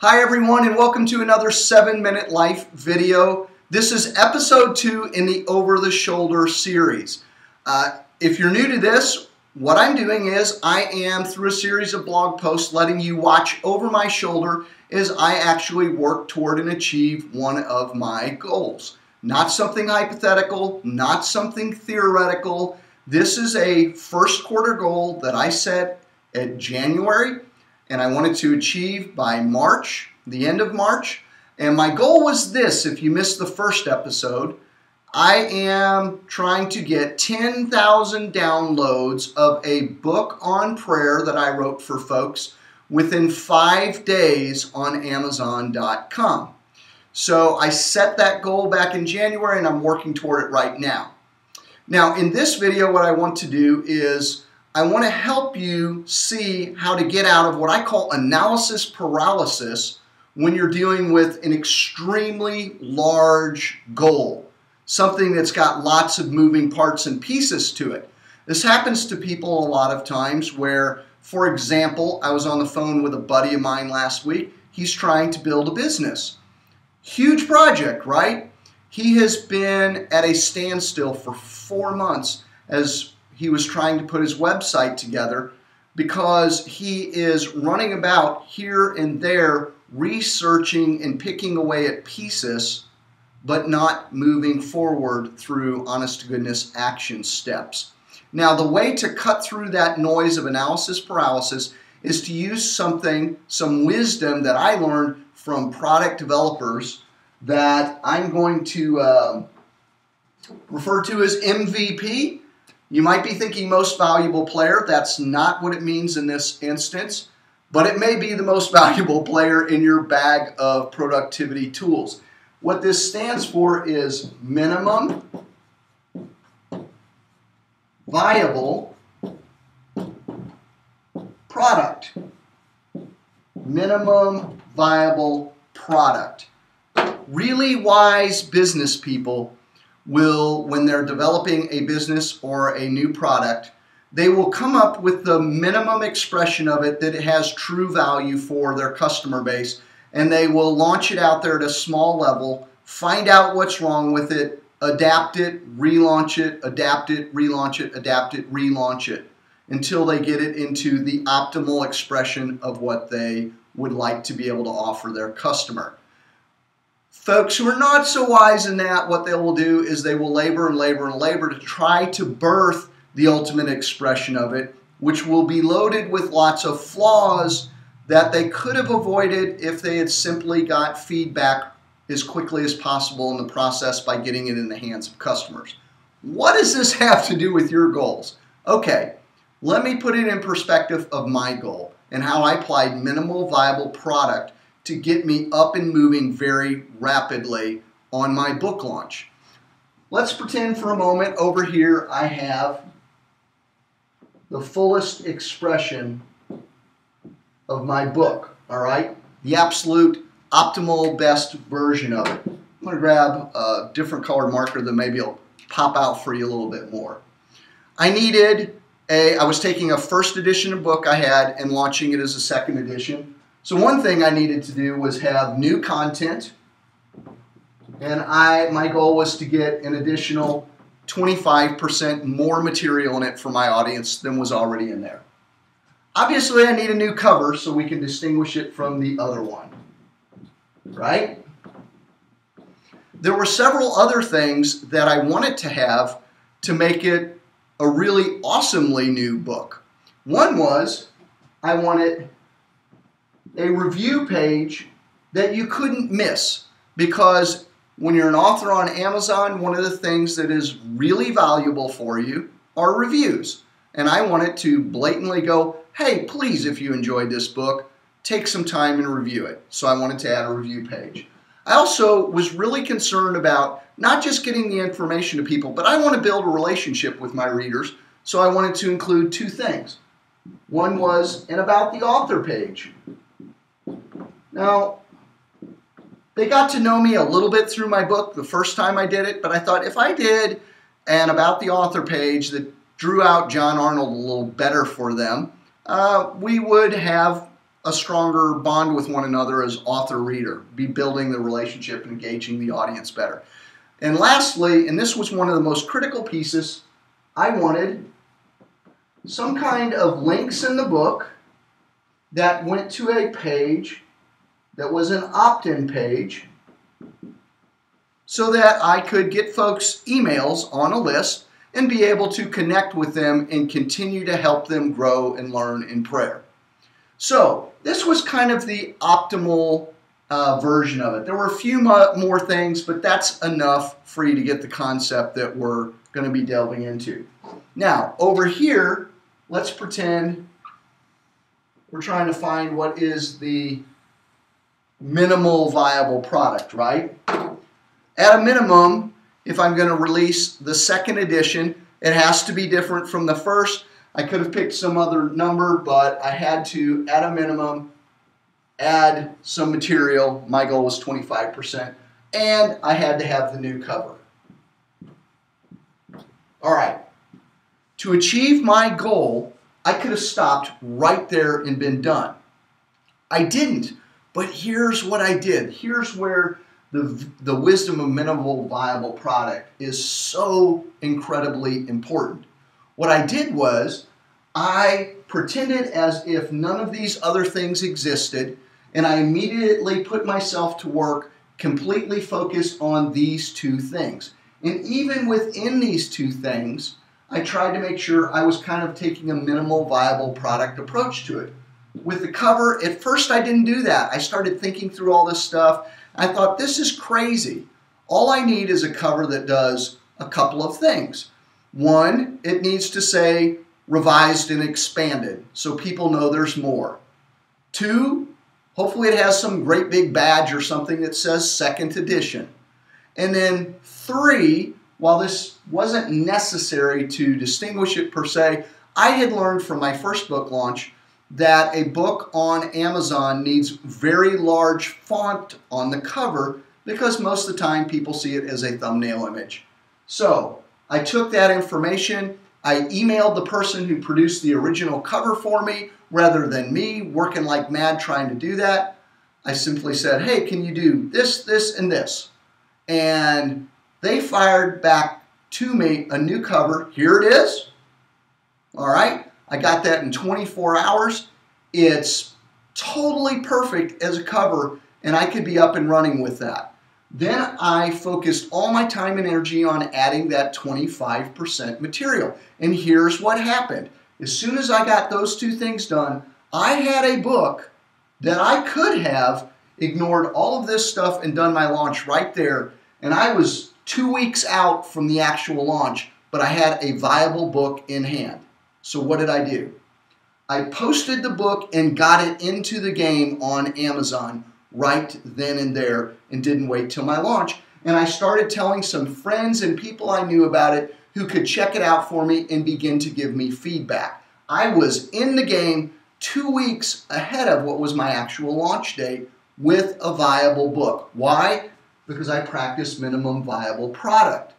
Hi everyone, and welcome to another 7-Minute Life video. This is episode 2 in the Over the Shoulder series. If you're new to this, what I'm doing is I am, through a series of blog posts, letting you watch over my shoulder as I actually work toward and achieve one of my goals. Not something hypothetical, not something theoretical. This is a first quarter goal that I set at January, and I wanted to achieve by March, the end of March. And my goal was this: if you missed the first episode, I am trying to get 10,000 downloads of a book on prayer that I wrote for folks within 5 days on Amazon.com. So I set that goal back in January, and I'm working toward it right now. Now, in this video, what I want to do is I want to help you see how to get out of what I call analysis paralysis when you're dealing with an extremely large goal, something that's got lots of moving parts and pieces to it. This happens to people a lot of times where, for example, I was on the phone with a buddy of mine last week. He's trying to build a business. Huge project, right? He has been at a standstill for 4 months as he was trying to put his website together because he is running about here and there researching and picking away at pieces, but not moving forward through honest-to-goodness action steps. Now, the way to cut through that noise of analysis paralysis is to use some wisdom that I learned from product developers that I'm going to refer to as MVP. You might be thinking most valuable player. That's not what it means in this instance, but it may be the most valuable player in your bag of productivity tools. What this stands for is minimum viable product. Minimum viable product. Really wise business people will, when they're developing a business or a new product, they will come up with the minimum expression of it that it has true value for their customer base, and they will launch it out there at a small level, find out what's wrong with it, adapt it, relaunch it, adapt it, relaunch it, adapt it, relaunch it, until they get it into the optimal expression of what they would like to be able to offer their customer. Folks who are not so wise in that, what they will do is they will labor and labor and labor to try to birth the ultimate expression of it, which will be loaded with lots of flaws that they could have avoided if they had simply got feedback as quickly as possible in the process by getting it in the hands of customers. What does this have to do with your goals? Okay, let me put it in perspective of my goal and how I applied minimal viable product to get me up and moving very rapidly on my book launch. Let's pretend for a moment over here I have the fullest expression of my book, all right? The absolute optimal best version of it. I'm going to grab a different colored marker that maybe will pop out for you a little bit more. I was taking a first edition of book I had and launching it as a second edition. So one thing I needed to do was have new content, and my goal was to get an additional 25% more material in it for my audience than was already in there. Obviously, I need a new cover so we can distinguish it from the other one, right? There were several other things that I wanted to have to make it a really awesomely new book. One was I wanted a review page that you couldn't miss, because when you're an author on Amazon, one of the things that is really valuable for you are reviews. And I wanted to blatantly go, hey, please, if you enjoyed this book, take some time and review it. So I wanted to add a review page. I also was really concerned about not just getting the information to people, but I want to build a relationship with my readers. So I wanted to include 2 things. One was an About the Author page. Now, they got to know me a little bit through my book the first time I did it, but I thought if I did an About the Author page that drew out John Arnold a little better for them, we would have a stronger bond with one another as author-reader, be building the relationship and engaging the audience better. And lastly, and this was one of the most critical pieces, I wanted some kind of links in the book that went to a page that was an opt-in page so that I could get folks' emails on a list and be able to connect with them and continue to help them grow and learn in prayer. So this was kind of the optimal version of it. There were a few more things, but that's enough for you to get the concept that we're going to be delving into. Now, over here, let's pretend we're trying to find what is the minimal viable product, right? At a minimum, if I'm going to release the second edition, it has to be different from the first. I could have picked some other number, but I had to, at a minimum, add some material. My goal was 25%, and I had to have the new cover. All right. To achieve my goal, I could have stopped right there and been done. I didn't, but here's what I did. Here's where the wisdom of minimal viable product is so incredibly important. What I did was I pretended as if none of these other things existed, and I immediately put myself to work completely focused on these two things. And even within these two things, I tried to make sure I was kind of taking a minimal viable product approach to it. With the cover, at first I didn't do that. I started thinking through all this stuff. I thought, this is crazy. All I need is a cover that does a couple of things. One, it needs to say revised and expanded so people know there's more. Two, hopefully it has some great big badge or something that says second edition. And then three, while this wasn't necessary to distinguish it per se, I had learned from my first book launch that a book on Amazon needs very large font on the cover because most of the time people see it as a thumbnail image. So I took that information, I emailed the person who produced the original cover for me rather than me working like mad trying to do that. I simply said, hey, can you do this, this, and this? And they fired back to me a new cover. Here it is. All right. I got that in 24 hours. It's totally perfect as a cover, and I could be up and running with that. Then I focused all my time and energy on adding that 25% material. And here's what happened. As soon as I got those two things done, I had a book that I could have ignored all of this stuff and done my launch right there. And I was 2 weeks out from the actual launch, but I had a viable book in hand. So what did I do? I posted the book and got it into the game on Amazon right then and there and didn't wait till my launch. And I started telling some friends and people I knew about it who could check it out for me and begin to give me feedback. I was in the game 2 weeks ahead of what was my actual launch date with a viable book. Why? Because I practiced minimum viable product.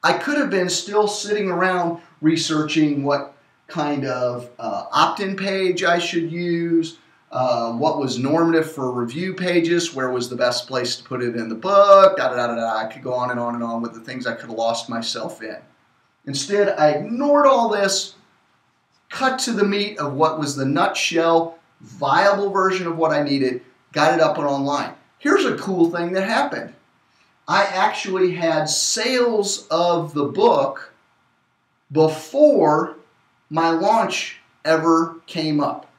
I could have been still sitting around researching what kind of opt-in page I should use, what was normative for review pages, where was the best place to put it in the book, I could go on and on and on with the things I could have lost myself in. Instead, I ignored all this, cut to the meat of what was the nutshell, viable version of what I needed, got it up and online. Here's a cool thing that happened. I actually had sales of the book before my launch ever came up.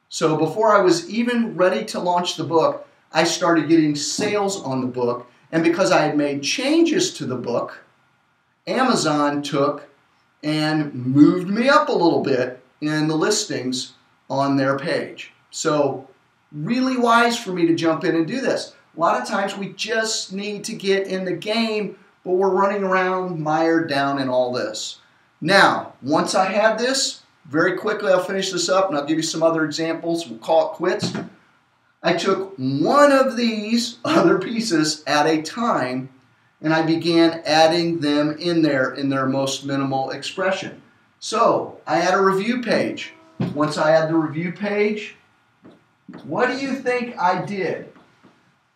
So before I was even ready to launch the book, I started getting sales on the book. And because I had made changes to the book, Amazon took and moved me up a little bit in the listings on their page. So really wise for me to jump in and do this. A lot of times we just need to get in the game, but we're running around mired down in all this. Now, once I had this, very quickly I'll finish this up and I'll give you some other examples. We'll call it quits. I took one of these other pieces at a time and I began adding them in their most minimal expression. So I add a review page. Once I add the review page, What do you think I did?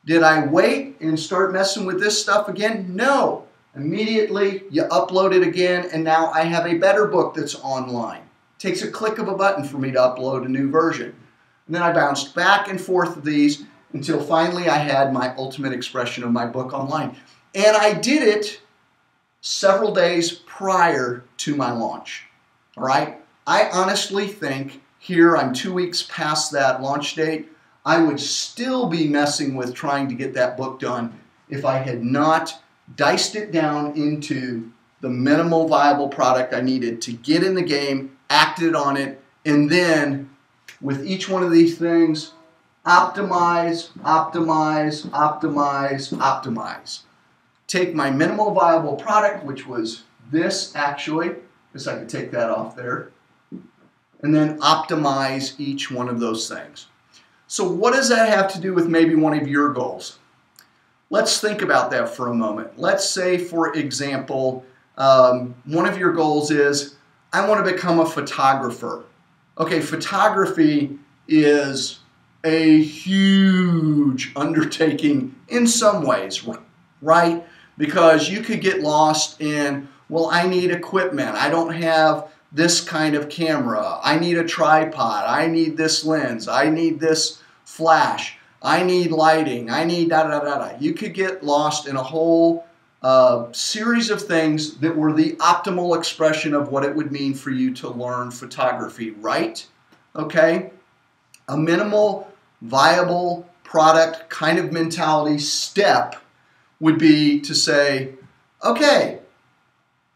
Did I wait and start messing with this stuff again? No. Immediately, you upload it again, and now I have a better book that's online. It takes a click of a button for me to upload a new version. And then I bounced back and forth with these until finally I had my ultimate expression of my book online. And I did it several days prior to my launch. All right? I honestly think here I'm 2 weeks past that launch date. I would still be messing with trying to get that book done if I had not diced it down into the minimal viable product I needed to get in the game, acted on it, and then with each one of these things, optimize, optimize, optimize, optimize. Take my minimal viable product, which was this actually, guess I could take that off there, and then optimize each one of those things. So what does that have to do with maybe one of your goals? Let's think about that for a moment. Let's say, for example, one of your goals is, I want to become a photographer. Okay, photography is a huge undertaking in some ways, right? Because you could get lost in, well, I need equipment. I don't have this kind of camera. I need a tripod. I need this lens. I need this flash. I need lighting. I need da-da-da-da-da. You could get lost in a whole series of things that were the optimal expression of what it would mean for you to learn photography, right? Okay? A minimal viable product kind of mentality step would be to say, okay,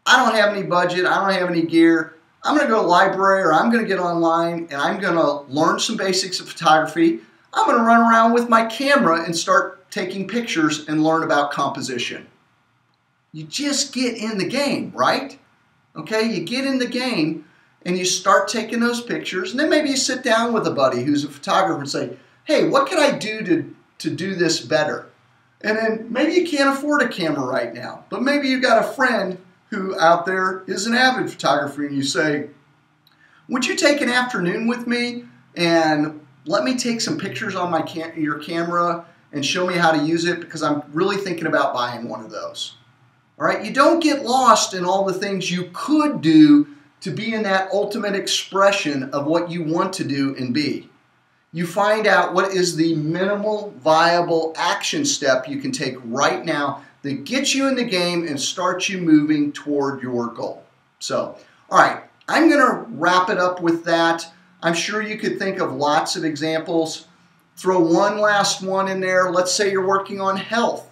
I don't have any budget, I don't have any gear, I'm going to go to the library or I'm going to get online and I'm going to learn some basics of photography. I'm going to run around with my camera and start taking pictures and learn about composition. You just get in the game, right? Okay, you get in the game and you start taking those pictures, and then maybe you sit down with a buddy who's a photographer and say, hey, what can I do to do this better? And then maybe you can't afford a camera right now, but maybe you've got a friend who out there is an avid photographer, and you say, would you take an afternoon with me and let me take some pictures on your camera and show me how to use it, because I'm really thinking about buying one of those. All right, you don't get lost in all the things you could do to be in that ultimate expression of what you want to do and be. You find out what is the minimal viable action step you can take right now that gets you in the game and starts you moving toward your goal. So, all right, I'm going to wrap it up with that. I'm sure you could think of lots of examples. Throw one last one in there. Let's say you're working on health.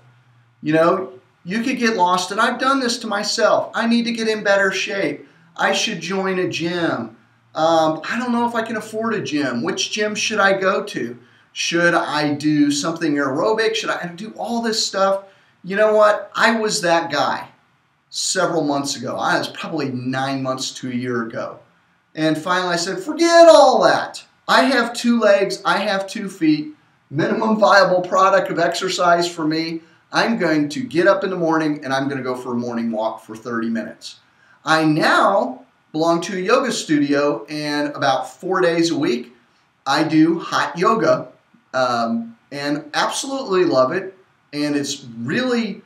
You know, you could get lost, and I've done this to myself. I need to get in better shape. I should join a gym. I don't know if I can afford a gym. Which gym should I go to? Should I do something aerobic? Should I do all this stuff? You know what? I was that guy several months ago. I was probably 9 months to a year ago. And finally I said, forget all that. I have 2 legs. I have 2 feet. Minimum viable product of exercise for me. I'm going to get up in the morning and I'm going to go for a morning walk for 30 minutes. I now belong to a yoga studio, and about 4 days a week I do hot yoga and absolutely love it, and it's really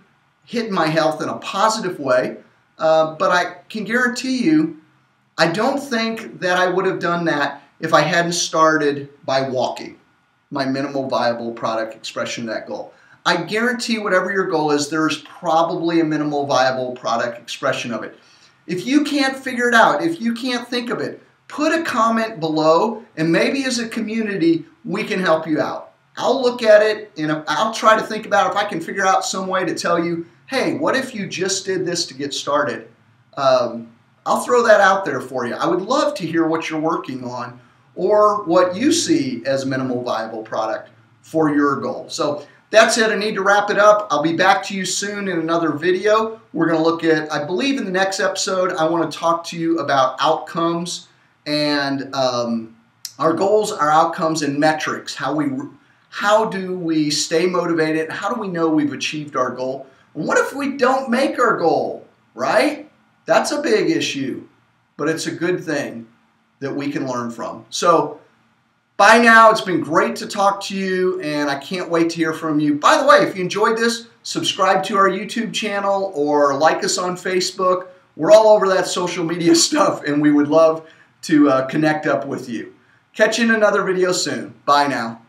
hitting my health in a positive way, but I can guarantee you I don't think that I would have done that if I hadn't started by walking, my minimal viable product expression of that goal. I guarantee whatever your goal is, there's probably a minimal viable product expression of it. If you can't figure it out, if you can't think of it, put a comment below, and maybe as a community we can help you out. I'll look at it and I'll try to think about if I can figure out some way to tell you, hey, what if you just did this to get started? I'll throw that out there for you. I would love to hear what you're working on or what you see as a minimal viable product for your goal. So that's it. I need to wrap it up. I'll be back to you soon in another video. We're going to look at, I believe in the next episode, I want to talk to you about outcomes and our goals, our outcomes, and metrics. How do we stay motivated? How do we know we've achieved our goal? And what if we don't make our goal, right? That's a big issue, but it's a good thing that we can learn from. So, bye. Bye now. It's been great to talk to you, and I can't wait to hear from you. By the way, if you enjoyed this, subscribe to our YouTube channel or like us on Facebook. We're all over that social media stuff, and we would love to connect up with you. Catch you in another video soon. Bye now.